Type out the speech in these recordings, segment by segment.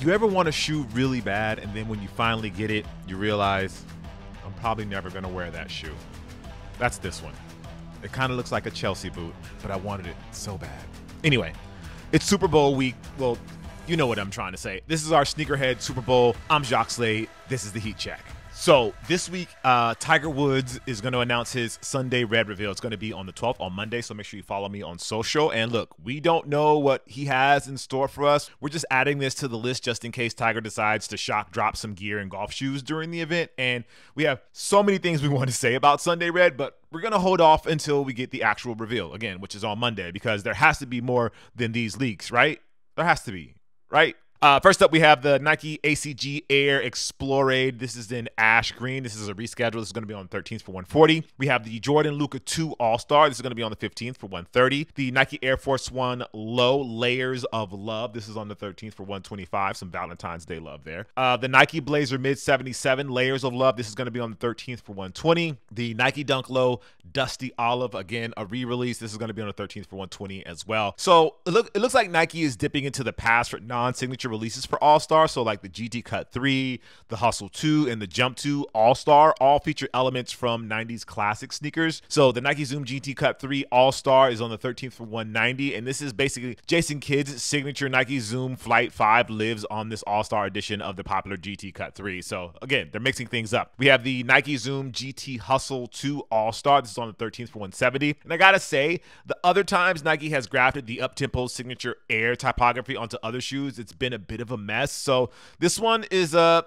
You ever want a shoe really bad, and then when you finally get it, you realize, I'm probably never going to wear that shoe? That's this one. It kind of looks like a Chelsea boot, but I wanted it so bad. Anyway, it's Super Bowl week. Well, you know what I'm trying to say. This is our Sneakerhead Super Bowl. I'm Jacques Slade. This is the Heat Check. So this week, Tiger Woods is going to announce his Sunday Red reveal. It's going to be on the 12th, on Monday, so make sure you follow me on social. And look, we don't know what he has in store for us. We're just adding this to the list just in case Tiger decides to shock drop some gear and golf shoes during the event. And we have so many things we want to say about Sunday Red, but we're going to hold off until we get the actual reveal, again, which is on Monday, because there has to be more than these leaks, right? There has to be, right? First up, we have the Nike ACG Air Explorade. This is in ash green. This is a reschedule. This is going to be on the 13th for $140. We have the Jordan Luka 2 All-Star. This is going to be on the 15th for $130. The Nike Air Force 1 Low Layers of Love. This is on the 13th for $125. Some Valentine's Day love there. The Nike Blazer Mid 77 Layers of Love. This is going to be on the 13th for $120. The Nike Dunk Low Dusty Olive. Again, a re-release. This is going to be on the 13th for $120 as well. So it looks like Nike is dipping into the past for non-signature releases for All-Star. So like the GT Cut 3, the Hustle 2, and the Jump 2 All-Star all feature elements from 90s classic sneakers. So the Nike Zoom GT Cut 3 All-Star is on the 13th for $190, and this is basically Jason Kidd's signature Nike Zoom Flight 5 lives on this All-Star edition of the popular GT Cut 3. So again, they're mixing things up. We have the Nike Zoom GT Hustle 2 All-Star. This is on the 13th for $170. And I gotta say, the other times Nike has grafted the up-tempo signature Air typography onto other shoes, it's been a bit of a mess. So this one is I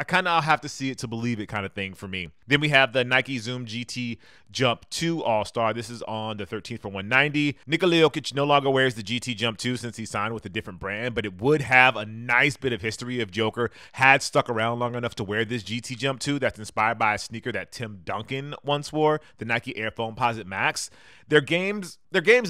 kind of have to see it to believe it kind of thing for me. Then we have the Nike Zoom GT Jump 2 All-Star. This is on the 13th for $190. Nikola Jokic no longer wears the GT Jump 2 since he signed with a different brand, but it would have a nice bit of history if Joker had stuck around long enough to wear this GT Jump 2 that's inspired by a sneaker that Tim Duncan once wore, the Nike Air Foamposite Max. Their games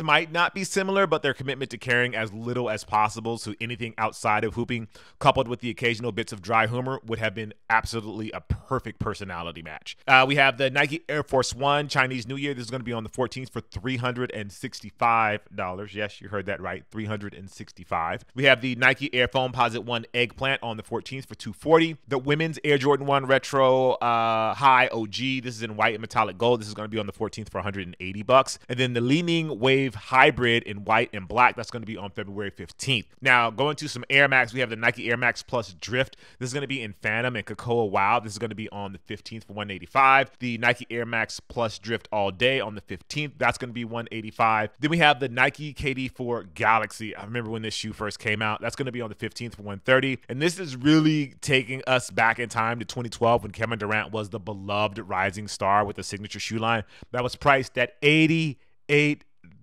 might not be similar, but their commitment to carrying as little as possible to anything outside of hooping, coupled with the occasional bits of dry humor, would have been absolutely a perfect personality match. We have the Nike Air Force 1 Chinese New Year. This is going to be on the 14th for $365. Yes, you heard that right, $365. We have the Nike Air Foamposite 1 Eggplant on the 14th for $240. The women's Air Jordan 1 Retro High OG. This is in white and metallic gold. This is going to be on the 14th for $180. And then the Leaning Wave Hybrid in white and black, that's going to be on February 15th. Now, going to some Air Max, we have the Nike Air Max Plus Drift. This is going to be in Phantom and Cocoa Wow. This is going to be on the 15th for $185. The Nike Air Max Plus Drift All Day on the 15th. That's going to be $185. Then we have the Nike KD4 Galaxy. I remember when this shoe first came out. That's going to be on the 15th for $130. And this is really taking us back in time to 2012 when Kevin Durant was the beloved rising star with a signature shoe line that was priced at $88.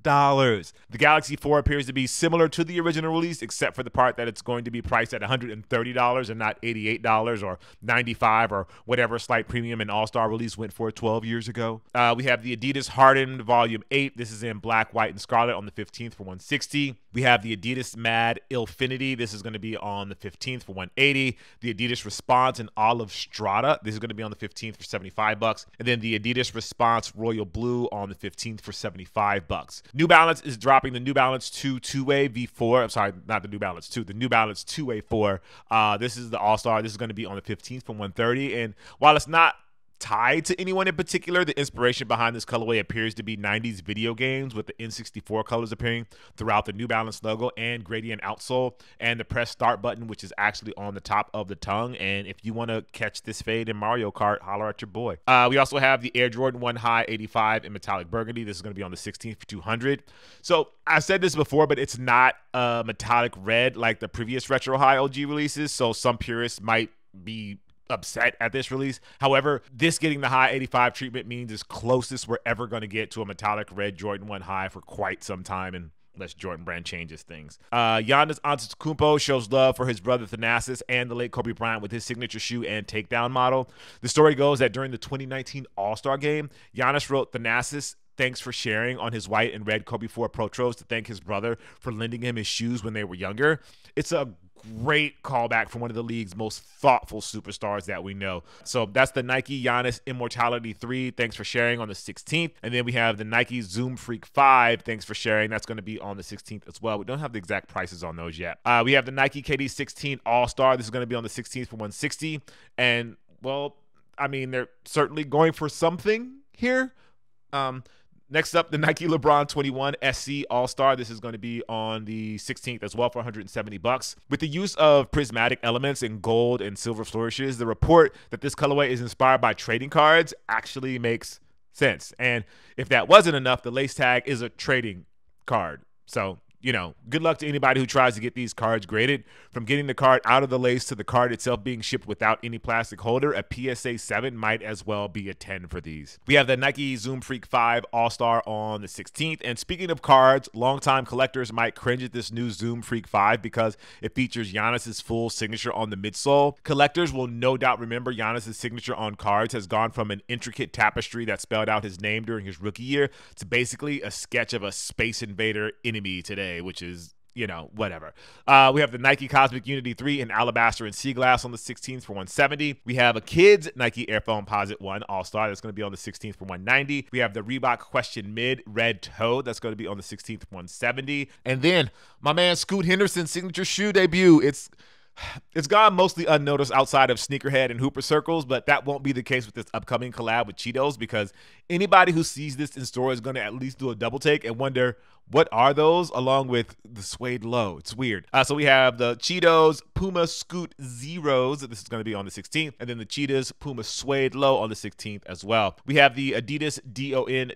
The Galaxy 4 appears to be similar to the original release, except for the part that it's going to be priced at $130 and not $88 or $95 or whatever slight premium an All-Star release went for 12 years ago. We have the Adidas Hardened Volume 8. This is in black, white, and scarlet on the 15th for $160. We have the Adidas Mad Ilfinity. This is going to be on the 15th for $180. The Adidas Response in Olive Strata. This is going to be on the 15th for $75. And then the Adidas Response Royal Blue on the 15th for $75. New Balance is dropping the New Balance 2 2A V4. I'm sorry, not the New Balance 2, the New Balance 2A 4. This is the All-Star. This is going to be on the 15th for $130. And while it's not tied to anyone in particular, the inspiration behind this colorway appears to be 90s video games, with the N64 colors appearing throughout the New Balance logo and gradient outsole, and the press start button, which is actually on the top of the tongue. And if you want to catch this fade in Mario Kart, holler at your boy. We also have the Air Jordan 1 High 85 in metallic burgundy. This is going to be on the 16th for $200. So I've said this before, but it's not metallic red like the previous Retro High OG releases, so some purists might be upset at this release. However, this getting the high 85 treatment means it's closest we're ever going to get to a metallic red Jordan 1 High for quite some time, and unless Jordan Brand changes things. Giannis Antetokounmpo shows love for his brother Thanasis and the late Kobe Bryant with his signature shoe and takedown model. The story goes that during the 2019 All-Star Game, Giannis wrote Thanasis thanks for sharing on his white and red Kobe 4 Pro Tros to thank his brother for lending him his shoes when they were younger. It's a great callback from one of the league's most thoughtful superstars that we know. So that's the Nike Giannis Immortality 3. Thanks for sharing on the 16th. And then we have the Nike Zoom Freak 5. Thanks for sharing. That's going to be on the 16th as well. We don't have the exact prices on those yet. We have the Nike KD 16 All-Star. This is going to be on the 16th for $160. And, well, I mean, they're certainly going for something here. Next up, the Nike LeBron 21 SC All-Star. This is going to be on the 16th as well for $170. With the use of prismatic elements in gold and silver flourishes, the report that this colorway is inspired by trading cards actually makes sense. And if that wasn't enough, the lace tag is a trading card. So, you know, good luck to anybody who tries to get these cards graded. From getting the card out of the lace to the card itself being shipped without any plastic holder, a PSA 7 might as well be a 10 for these. We have the Nike Zoom Freak 5 All-Star on the 16th. And speaking of cards, longtime collectors might cringe at this new Zoom Freak 5 because it features Giannis's full signature on the midsole. Collectors will no doubt remember Giannis's signature on cards has gone from an intricate tapestry that spelled out his name during his rookie year to basically a sketch of a Space Invader enemy today, which is, you know, whatever. We have the Nike Cosmic Unity 3 in Alabaster and Sea Glass on the 16th for $170. We have a kids Nike Air Foamposite 1 All-Star that's going to be on the 16th for $190. We have the Reebok Question Mid Red Toe that's going to be on the 16th for $170. And then my man Scoot Henderson's signature shoe debut. It's gone mostly unnoticed outside of sneakerhead and hooper circles, but that won't be the case with this upcoming collab with Cheetos because anybody who sees this in store is going to at least do a double take and wonder, what are those? Along with the suede low. It's weird. So we have the Cheetos Puma Scoot Zeros. This is going to be on the 16th. And then the Cheetahs Puma Suede Low on the 16th as well. We have the Adidas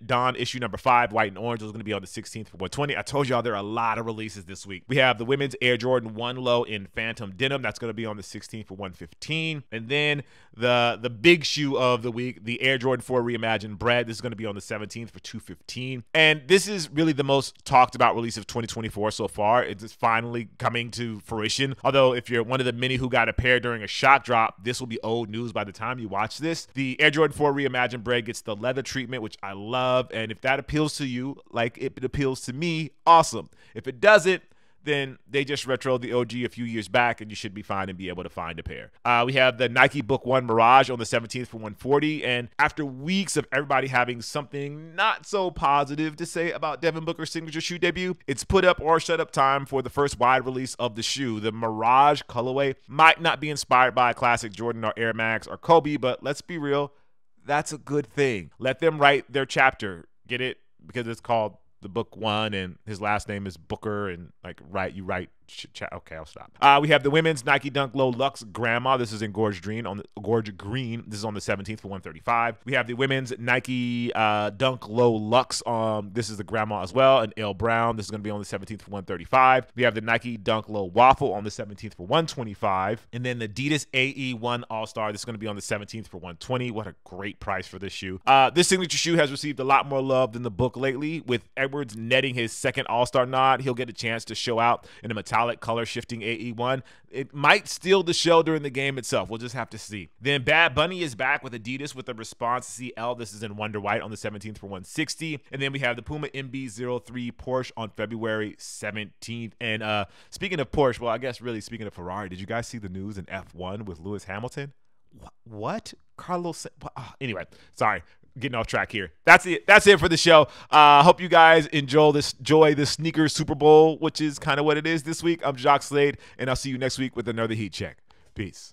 Don issue number 5, white and orange. Those are going to be on the 16th for $120. I told y'all there are a lot of releases this week. We have the women's Air Jordan 1 Low in Phantom Denim. That's going to be on the 16th for $115. And then the big shoe of the week, the Air Jordan 4 Reimagined Bread. This is going to be on the 17th for $215. And this is really the most talked about release of 2024 so far. It's finally coming to fruition. Although if you're one of the many who got a pair during a shock drop, this will be old news by the time you watch this. The Air Jordan 4 Reimagined Bread gets the leather treatment, which I love. And if that appeals to you like it appeals to me, awesome. If it doesn't, then they just retroed the OG a few years back, and you should be fine and be able to find a pair. We have the Nike Book 1 Mirage on the 17th for $140, and after weeks of everybody having something not so positive to say about Devin Booker's signature shoe debut, it's put up or shut up time for the first wide release of the shoe. The Mirage colorway might not be inspired by a classic Jordan or Air Max or Kobe, but let's be real, that's a good thing. Let them write their chapter. Get it? Because it's called the Book 1 and his last name is Booker, and like okay, I'll stop. We have the women's Nike Dunk Low Luxe Grandma. This is in Gorge Green. This is on the 17th for $135. We have the women's Nike Dunk Low Luxe. This is the Grandma as well, and Ale Brown. This is going to be on the 17th for $135. We have the Nike Dunk Low Waffle on the 17th for $125, and then the Adidas AE1 All Star. This is going to be on the 17th for $120. What a great price for this shoe. This signature shoe has received a lot more love than the book lately. With Edwards netting his second All Star nod, he'll get a chance to show out in a metallic color shifting AE1. It might steal the show during the game itself. We'll just have to see. Then Bad Bunny is back with Adidas with a Response CL. This is in Wonder White on the 17th for $160. And then we have the Puma MB-03 Porsche on February 17th. And speaking of Porsche, well, I guess really speaking of Ferrari, did you guys see the news in F1 with Lewis Hamilton? What? Carlos? Anyway, sorry. Getting off track here. That's it for the show. Hope you guys enjoy this sneakers Super Bowl, which is kind of what it is this week. I'm Jacques Slade, and I'll see you next week with another heat check. Peace.